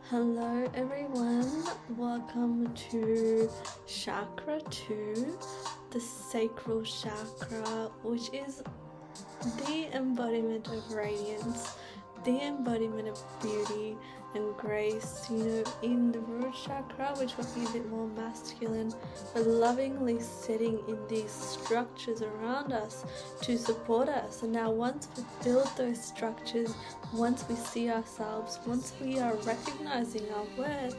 Hello everyone, welcome to Chakra 2, the Sacral Chakra, which is the embodiment of radiance, the embodiment of beauty and grace. In the root chakra, which would be a bit more masculine, we're lovingly setting in these structures around us to support us. And now once we build those structures, once we see ourselves, once we are recognizing our worth,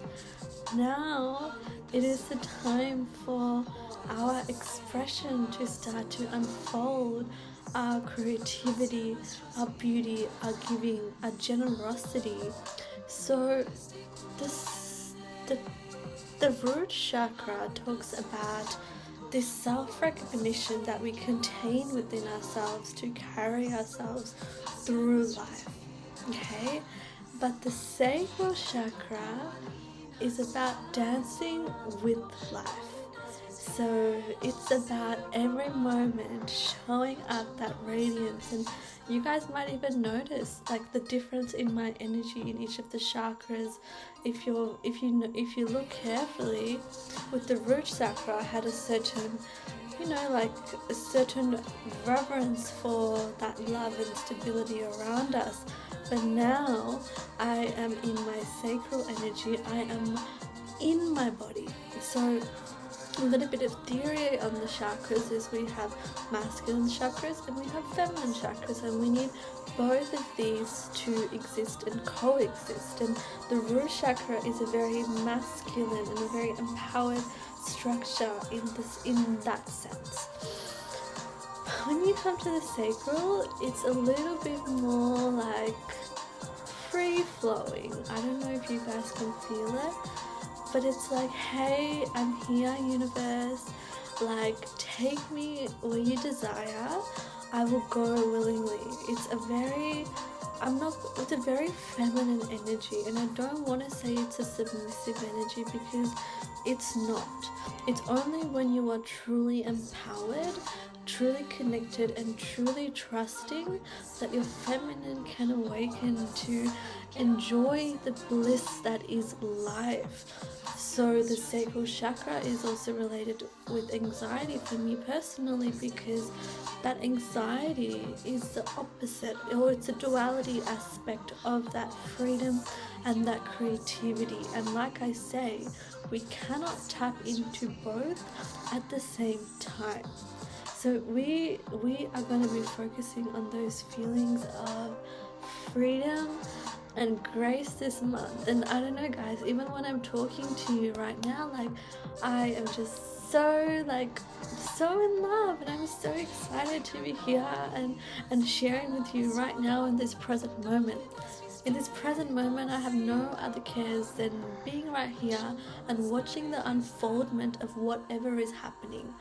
now it is the time for our expression to start to unfold. Our creativity, our beauty, our giving, our generosity. So the root chakra talks about this self-recognition that we contain within ourselves to carry ourselves through life. Okay? But the sacral chakra is about dancing with life. So it's about every moment showing up that radiance, and you guys might even notice like the difference in my energy in each of the chakras. If you look carefully, with the root chakra, I had a certain a certain reverence for that love and stability around us. But now I am in my sacral energy. I am in my body. So a little bit of theory on the chakras is we have masculine chakras and we have feminine chakras, and we need both of these to exist and coexist. And the root chakra is a very masculine and a very empowered structure in that sense. When you come to the sacral, it's a little bit more like free-flowing. I don't know if you guys can feel it, but it's like, hey, I'm here, universe, like, take me where you desire, I will go willingly. It's a very feminine energy, and I don't want to say it's a submissive energy, because it's not. It's only when you are truly empowered, truly connected, and truly trusting that your feminine can awaken to enjoy the bliss that is life. So the sacral chakra is also related with anxiety for me personally, because that anxiety is the opposite, or it's a duality aspect of that freedom and that creativity. And like I say, we cannot tap into both at the same time. So we are going to be focusing on those feelings of freedom and grace this month. And I don't know, guys, even when I'm talking to you right now, like, I am just so in love, and I'm so excited to be here and sharing with you right now in this present moment. In this present moment, I have no other cares than being right here and watching the unfoldment of whatever is happening.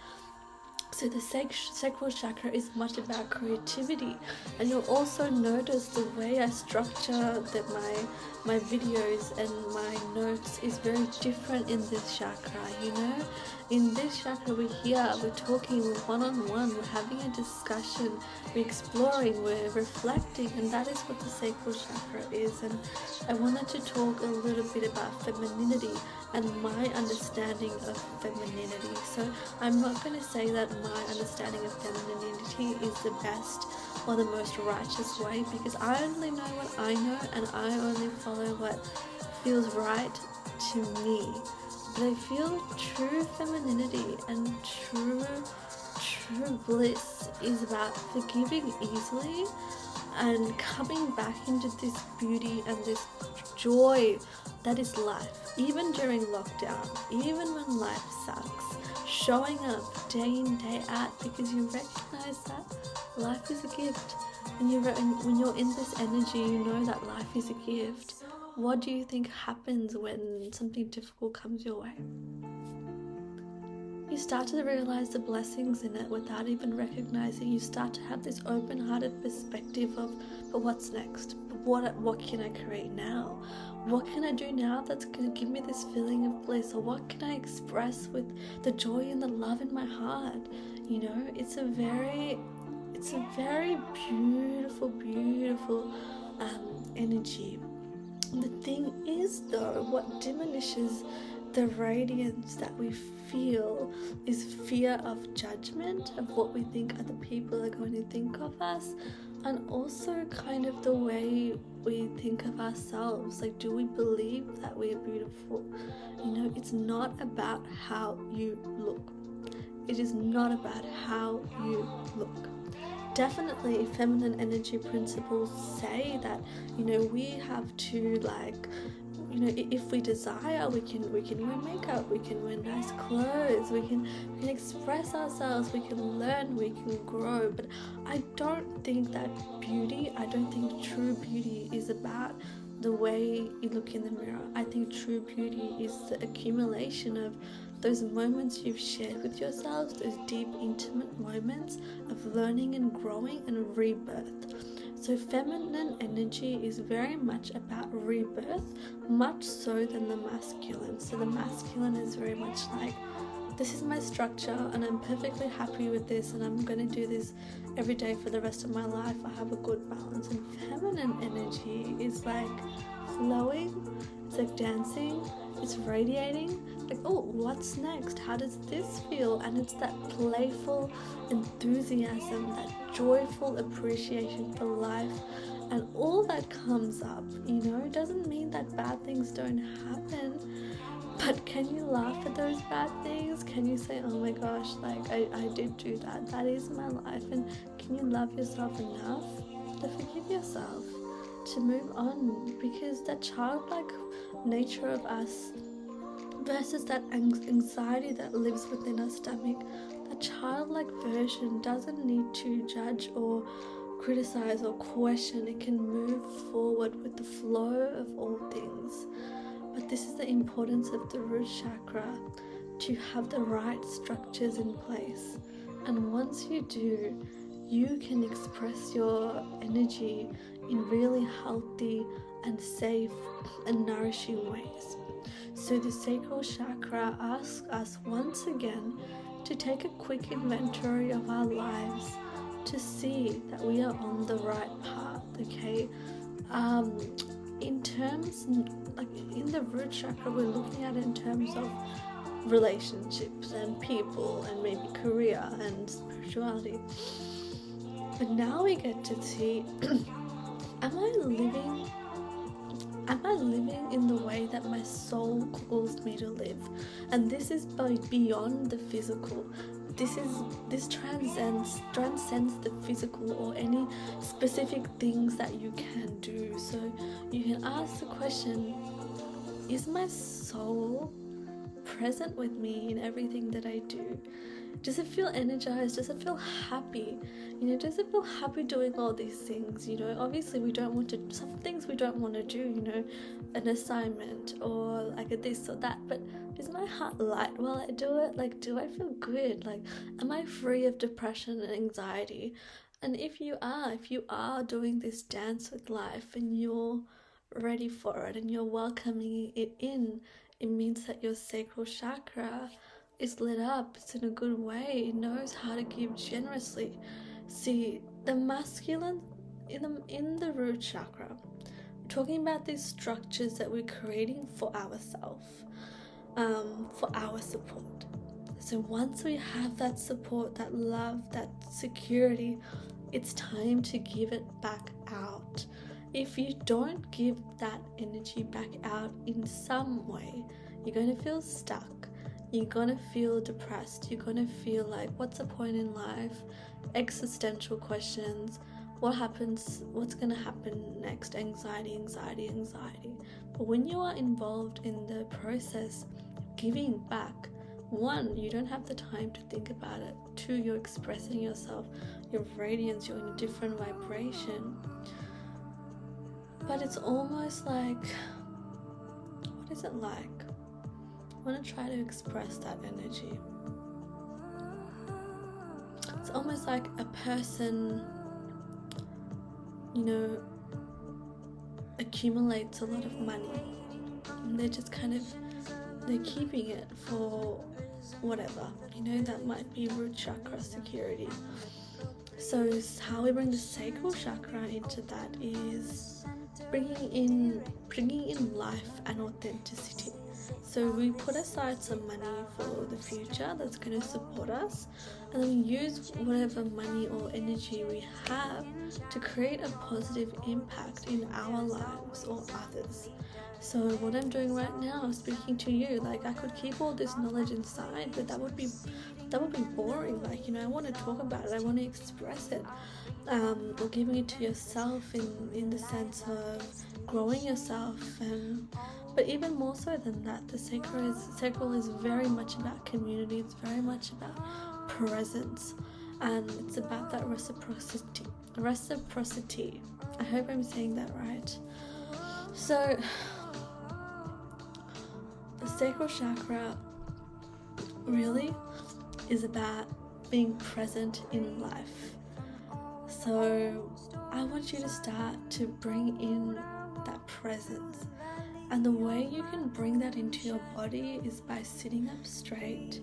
So the sacral chakra is much about creativity, and you'll also notice the way I structure my videos and my notes is very different in this chakra. In this chakra, we're talking, we're one-on-one, we're having a discussion, we're exploring, we're reflecting, and that is what the sacral chakra is. And I wanted to talk a little bit about femininity and my understanding of femininity. So I'm not going to say that my understanding of femininity is the best or the most righteous way, because I only know what I know, and I only follow what feels right to me. But I feel true femininity and true bliss is about forgiving easily and coming back into this beauty and this joy that is life, even during lockdown, even when life sucks, showing up day in, day out, because you recognize that life is a gift. And when you're in this energy, you know that life is a gift. What do you think happens when something difficult comes your way? You start to realize the blessings in it without even recognizing. You start to have this open-hearted perspective of, but what's next? But what can I create now? What can I do now that's going to give me this feeling of bliss? Or what can I express with the joy and the love in my heart? It's a very beautiful energy. The thing is though, what diminishes the radiance that we feel is fear of judgment, of what we think other people are going to think of us, and also kind of the way we think of ourselves. Like, do we believe that we are beautiful? You know, it's not about how you look. It is not about how you look. Definitely feminine energy principles say that, you know, we have to, like, you know, if we desire, we can wear makeup, we can wear nice clothes, we can express ourselves, we can learn, we can grow. But I don't think that I don't think true beauty is about the way you look in the mirror. I think true beauty is the accumulation of those moments you've shared with yourselves, those deep, intimate moments of learning and growing and rebirth. So feminine energy is very much about rebirth, much so than the masculine. So the masculine is very much like, this is my structure and I'm perfectly happy with this and I'm going to do this every day for the rest of my life. I have a good balance. And feminine energy is like flowing, it's like dancing, it's radiating, like, oh, what's next? How does this feel? And it's that playful enthusiasm, that joyful appreciation for life, and all that comes up, you know. It doesn't mean that bad things don't happen, but can you laugh at those bad things? Can you say, oh my gosh, like I did do that, that is my life? And can you love yourself enough to forgive yourself, to move on? Because that childlike nature of us versus that anxiety that lives within our stomach, that childlike version doesn't need to judge or criticize or question. It can move forward with the flow of all things. But this is the importance of the root chakra, to have the right structures in place. And once you do, you can express your energy in really healthy and safe and nourishing ways. So the sacral chakra asks us once again to take a quick inventory of our lives to see that we are on the right path, okay? In terms, like in the root chakra, we're looking at it in terms of relationships and people and maybe career and spirituality. But now we get to see, am I living in the way that my soul calls me to live? And this is beyond the physical. This transcends the physical or any specific things that you can do. So you can ask the question, is my soul present with me in everything that I do? Does it feel energized? Does it feel happy? You know, does it feel happy doing all these things? You know, obviously some things we don't want to do, you know, an assignment or like a this or that, but is my heart light while I do it? Like, do I feel good? Like, am I free of depression and anxiety? And if you are doing this dance with life and you're ready for it and you're welcoming it in, it means that your sacral chakra is lit up. It's in a good way. It knows how to give generously. See, the masculine in the root chakra, we're talking about these structures that we're creating for ourselves, for our support. So once we have that support, that love, that security, it's time to give it back out. If you don't give that energy back out in some way, you're going to feel stuck. You're going to feel depressed. You're going to feel like, what's the point in life? Existential questions. What happens? What's going to happen next? Anxiety. But when you are involved in the process, giving back, one, you don't have the time to think about it. Two, you're expressing yourself, your radiance, you're in a different vibration. But it's almost like, what is it like? I want to try to express that energy. It's almost like a person, you know, accumulates a lot of money and they're just they're keeping it for whatever, you know, that might be root chakra security. So how we bring the sacral chakra into that is bringing in life and authenticity. So we put aside some money for the future that's going to support us, and then we use whatever money or energy we have to create a positive impact in our lives or others. So what I'm doing right now is speaking to you. Like, I could keep all this knowledge inside, but that would be boring. Like, I want to talk about it, I want to express it, or giving it to yourself in the sense of growing yourself. But even more so than that, the sacral is very much about community. It's very much about presence, and it's about that reciprocity. I hope I'm saying that right. So the sacral chakra really is about being present in life. So I want you to start to bring in that presence. And the way you can bring that into your body is by sitting up straight.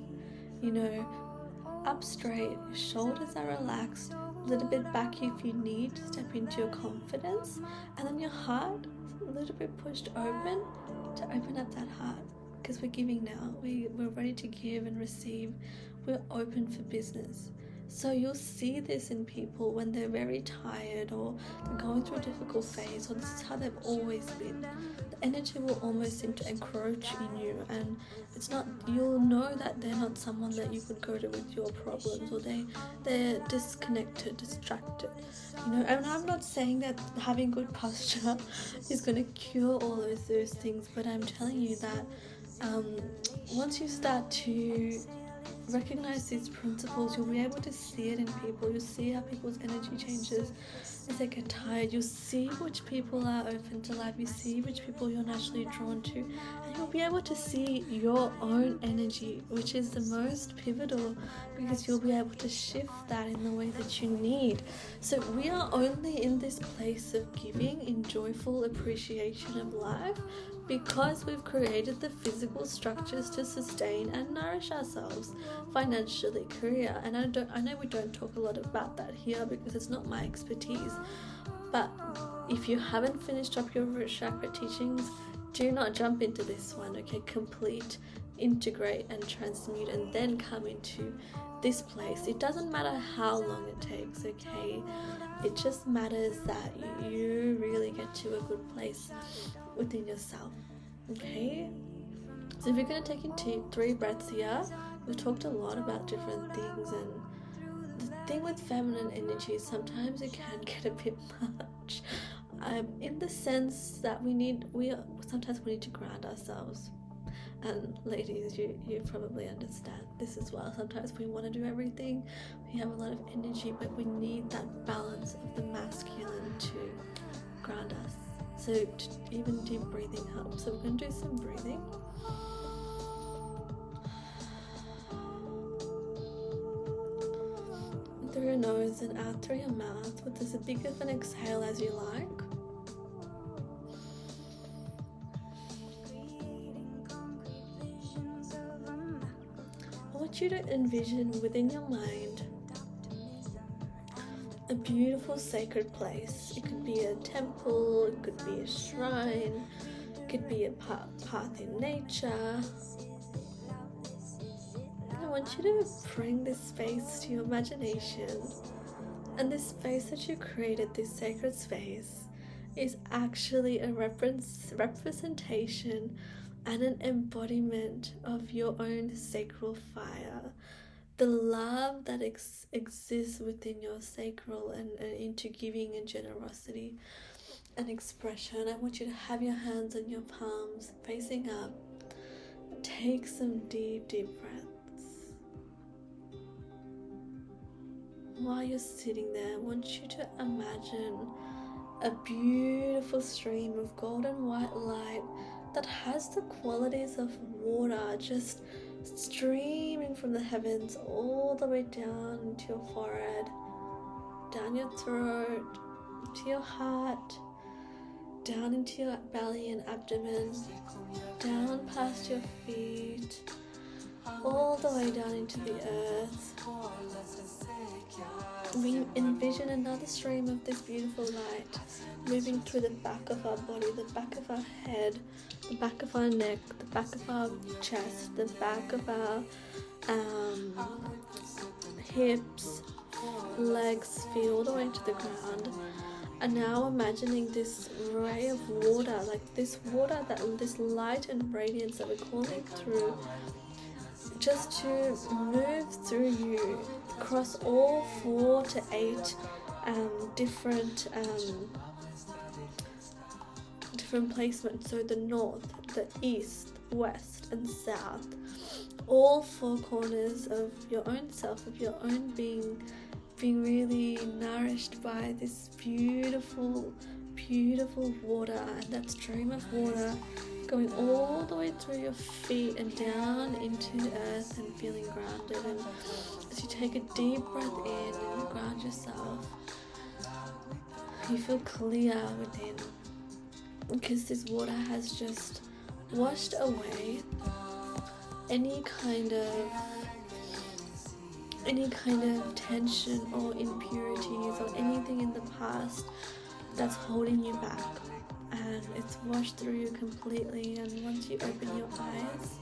Up straight, your shoulders are relaxed, a little bit back if you need to step into your confidence, and then your heart a little bit pushed open to open up that heart, because we're giving now. We're ready to give and receive. We're open for business. So you'll see this in people when they're very tired or they're going through a difficult phase, or this is how they've always been. The energy will almost seem to encroach in you, and you'll know that they're not someone that you could go to with your problems, or they're disconnected, distracted. And I'm not saying that having good posture is going to cure all those things, but I'm telling you that once you start to recognize these principles, you'll be able to see it in people. You'll see how people's energy changes as they get tired. You'll see which people are open to life. You see which people you're naturally drawn to, and you'll be able to see your own energy, which is the most pivotal, because you'll be able to shift that in the way that you need. So we are only in this place of giving in joyful appreciation of life because we've created the physical structures to sustain and nourish ourselves financially, career. And I know we don't talk a lot about that here because it's not my expertise, but if you haven't finished up your root chakra teachings, do not jump into this one. Okay, complete, integrate and transmute, and then come into this place. It doesn't matter how long it takes, okay? It just matters that you really get to a good place within yourself, okay? So if you're going to take in 3 breaths here, we've talked a lot about different things, and the thing with feminine energy is sometimes it can get a bit much, in the sense that sometimes we need to ground ourselves. And ladies, you probably understand this as well. Sometimes we want to do everything, we have a lot of energy, but we need that balance of the masculine to ground us. So even deep breathing helps. So we're going to do some breathing. Through your nose and out through your mouth with as big of an exhale as you like. I want you to envision within your mind a beautiful sacred place. It could be a temple, it could be a shrine, it could be a path in nature. I want you to bring this space to your imagination, and this space that you created, this sacred space, is actually a representation and an embodiment of your own sacral fire, the love that exists within your sacral and into giving and generosity and expression. I want you to have your hands on your palms facing up. Take some deep breaths. While you're sitting there, I want you to imagine a beautiful stream of golden white light that has the qualities of water just streaming from the heavens all the way down into your forehead, down your throat, to your heart, down into your belly and abdomen, down past your feet, all the way down into the earth, we envision another stream of this beautiful light moving through the back of our body, the back of our head, the back of our neck, the back of our chest, the back of our hips, legs, feet, all the way to the ground. And now imagining this ray of water, like this water, this light and radiance that we're calling through, just to move through you across all 4 to 8 different placements. So the north, the east, west and south, all 4 corners of your own self, of your own being really nourished by this beautiful, beautiful water. And that stream of water going all the way through your feet and down into the earth and feeling grounded. And as you take a deep breath in and you ground yourself, you feel clear within, because this water has just washed away any kind of tension or impurities or anything in the past that's holding you back, and it's washed through you completely. And once you open your eyes,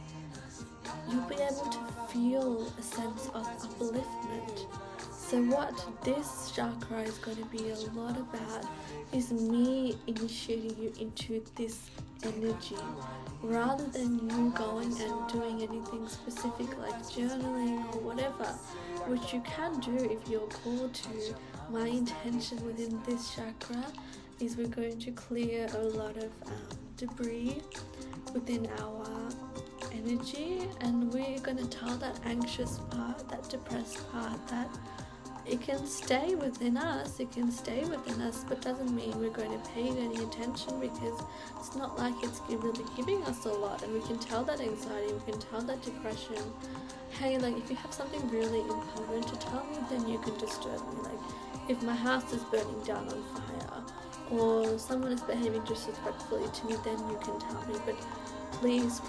you'll be able to feel a sense of upliftment. So what this chakra is going to be a lot about is me initiating you into this energy, rather than you going and doing anything specific like journaling or whatever, which you can do if you're called to. My intention within this chakra is we're going to clear a lot of debris within our energy, and we're going to tell that anxious part, that depressed part, that it can stay within us, but doesn't mean we're going to pay it any attention, because it's not like it's really giving us a lot. And we can tell that anxiety, we can tell that depression, hey, like if you have something really important to tell me, then you can disturb me. Like if my house is burning down on fire, or someone is behaving disrespectfully to me, then you can tell me. But please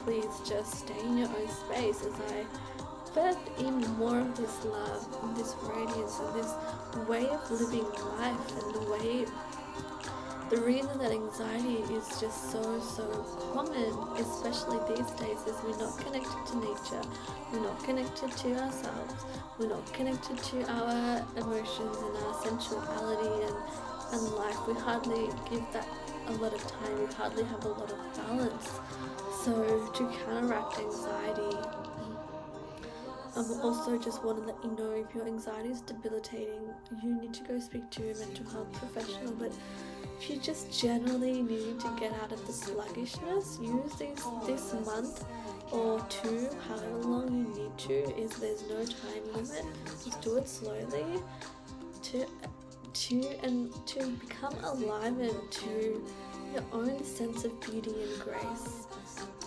just stay in your own space as I birth in more of this love and this radiance and this way of living life. And the reason that anxiety is just so common, especially these days, is we're not connected to nature, we're not connected to ourselves, we're not connected to our emotions and our sensuality and life. We hardly give that a lot of time, we hardly have a lot of balance. So to counteract anxiety, I also just want to let you know, if your anxiety is debilitating, you need to go speak to a mental health professional. But if you just generally need to get out of the sluggishness, use this month or 2, however long you need to. There's no time limit. Just do it slowly to become alive to your own sense of beauty and grace.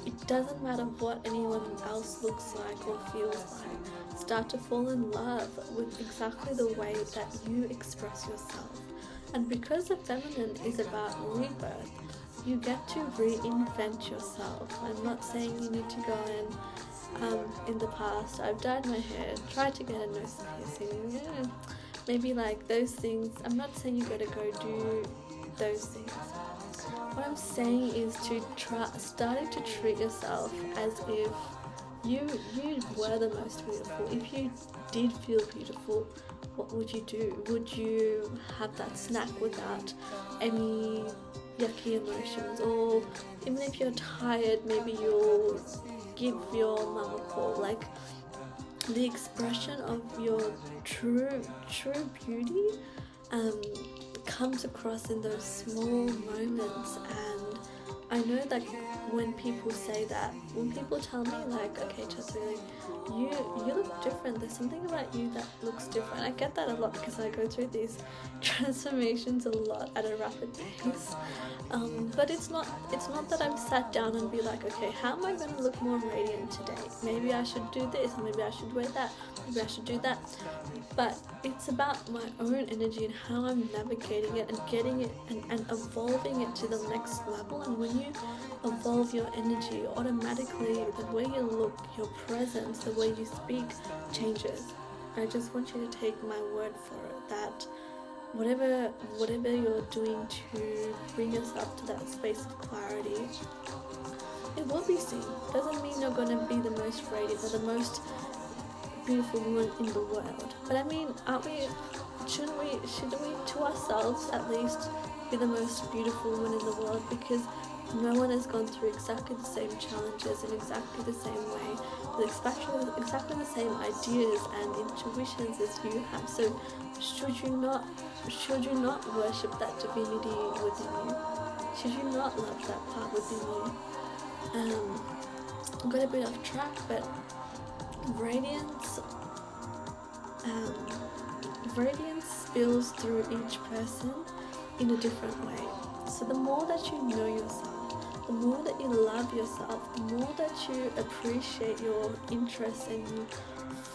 It doesn't matter what anyone else looks like or feels like. Start to fall in love with exactly the way that you express yourself. And because the feminine is about rebirth, you get to reinvent yourself. I'm not saying you need to go in the past, I've dyed my hair, tried to get a nose piercing, maybe like those things. I'm not saying you gotta go do those things. What I'm saying is to starting to treat yourself as if you were the most beautiful. If you did feel beautiful, what would you do? Would you have that snack without any yucky emotions? Or even if you're tired, maybe you'll give your mum a call. Like, the expression of your true beauty comes across in those small moments. And I know that when people say that, when people tell me like, okay, Chelsea, you look different, there's something about you that looks different. I get that a lot because I go through these transformations a lot at a rapid pace. But it's not that I'm sat down and be like, okay, how am I going to look more radiant today? Maybe I should do this, maybe I should wear that, maybe I should do that. But it's about my own energy and how I'm navigating it and getting it and evolving it to the next level. And when you evolve your energy, automatically the way you look, your presence, the way you speak changes. I just want you to take my word for it that whatever you're doing to bring yourself to that space of clarity, it will be seen. Doesn't mean you're going to be the most radiant or the most beautiful woman in the world. But I mean, shouldn't we to ourselves at least be the most beautiful woman in the world? Because no one has gone through exactly the same challenges in exactly the same way, with exactly the same ideas and intuitions as you have. So should you not worship that divinity within you? Should you not love that part within you? I got a bit off track, but radiance spills through each person in a different way. So the more that you know yourself, the more that you love yourself, the more that you appreciate your interests and you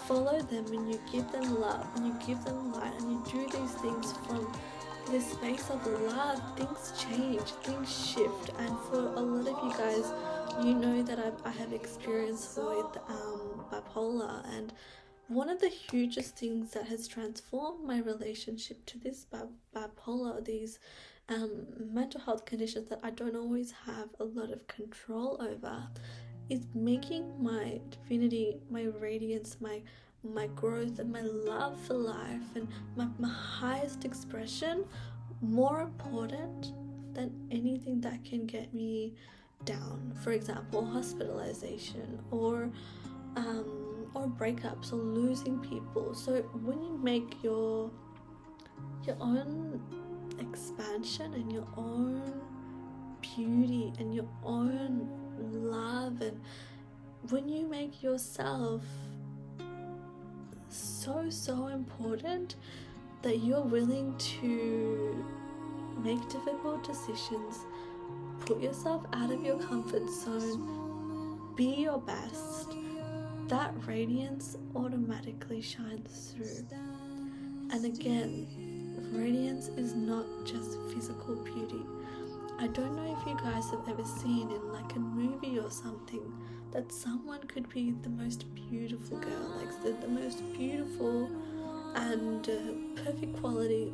follow them and you give them love and you give them light and you do these things from this space of love, things change, things shift. And for a lot of you guys, you know that I have experience with bipolar, and one of the hugest things that has transformed my relationship to this bipolar, these mental health conditions that I don't always have a lot of control over, is making my divinity, my radiance, my growth and my love for life and my highest expression more important than anything that can get me down. For example, hospitalization or breakups or losing people. So when you make your own expansion and your own beauty and your own love, and when you make yourself so important that you're willing to make difficult decisions, put yourself out of your comfort zone, be your best, that radiance automatically shines through. And again, radiance is not just physical beauty. I don't know if you guys have ever seen in like a movie or something that someone could be the most beautiful girl, like the most beautiful and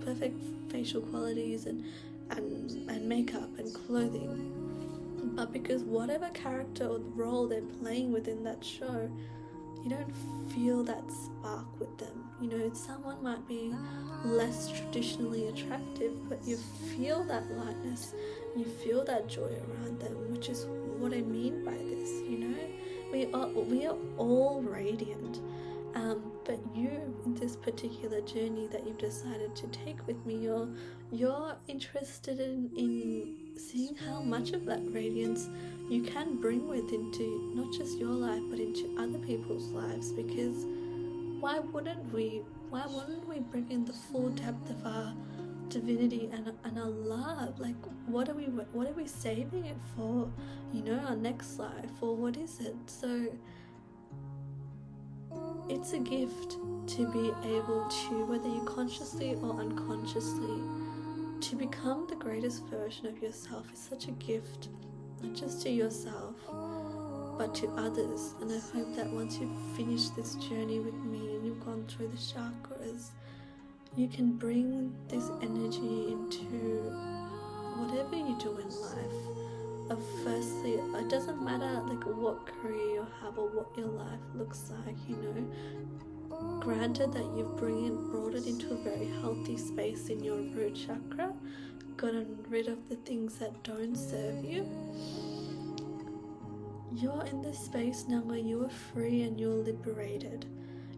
perfect facial qualities and makeup and clothing, but because whatever character or role they're playing within that show, you don't feel that spark with them. You know, someone might be less traditionally attractive, but you feel that lightness, you feel that joy around them, which is what I mean by this. You know, we are all radiant. But you, in this particular journey that you've decided to take with me, you're interested in seeing how much of that radiance you can bring with into not just your life but into other people's lives. Because why wouldn't we bring in the full depth of our divinity and our love? Like, what are we saving it for? You know, our next life, or what is it? So it's a gift to be able to, whether you consciously or unconsciously, to become the greatest version of yourself. Is such a gift, not just to yourself, but to others. And I hope that once you've finished this journey with me and you've gone through the chakras, you can bring this energy into whatever you do in life. Firstly, it doesn't matter like what career you have or what your life looks like, you know. Granted that you've brought it into a very healthy space in your root chakra, gotten rid of the things that don't serve you, you're in this space now where you are free and you're liberated.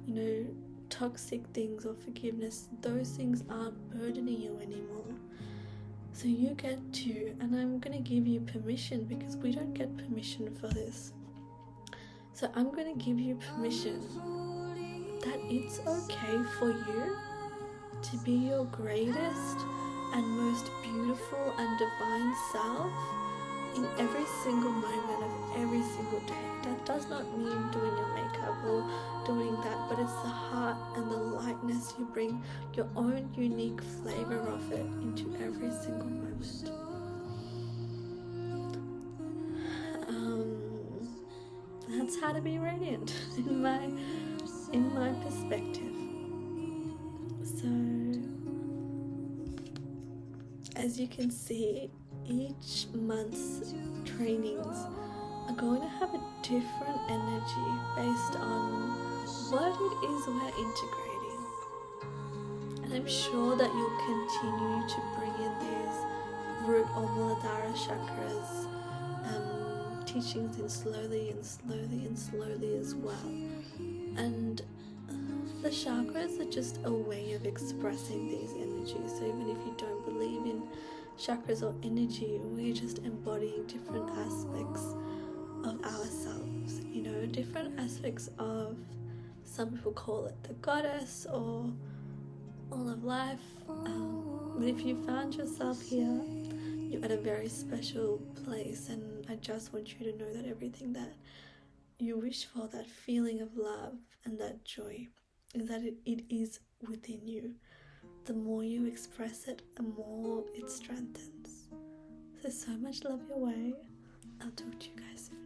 You know, toxic things or forgiveness, those things aren't burdening you anymore. So you get to, and I'm going to give you permission, because we don't get permission for this. So I'm going to give you permission that it's okay for you to be your greatest and most beautiful and divine self in every single moment of every single day. That does not mean doing your makeup or doing that, but it's the heart and the lightness. You bring your own unique flavor of it into every single moment. That's how to be radiant in my perspective. as you can see, each month's trainings are going to have a different energy based on what it is we're integrating. And I'm sure that you'll continue to bring in these root or Muladhara chakras teachings in slowly and slowly and slowly as well. And the chakras are just a way of expressing these energies. So even if you don't believe in chakras or energy, we're just embodying different aspects of ourselves, you know, different aspects of, some people call it the goddess or all of life. But if you found yourself here, you're at a very special place, and I just want you to know that everything that you wish for, that feeling of love and that joy, is that it is within you. The more you express it, the more it strengthens. So much love your way. I'll talk to you guys soon.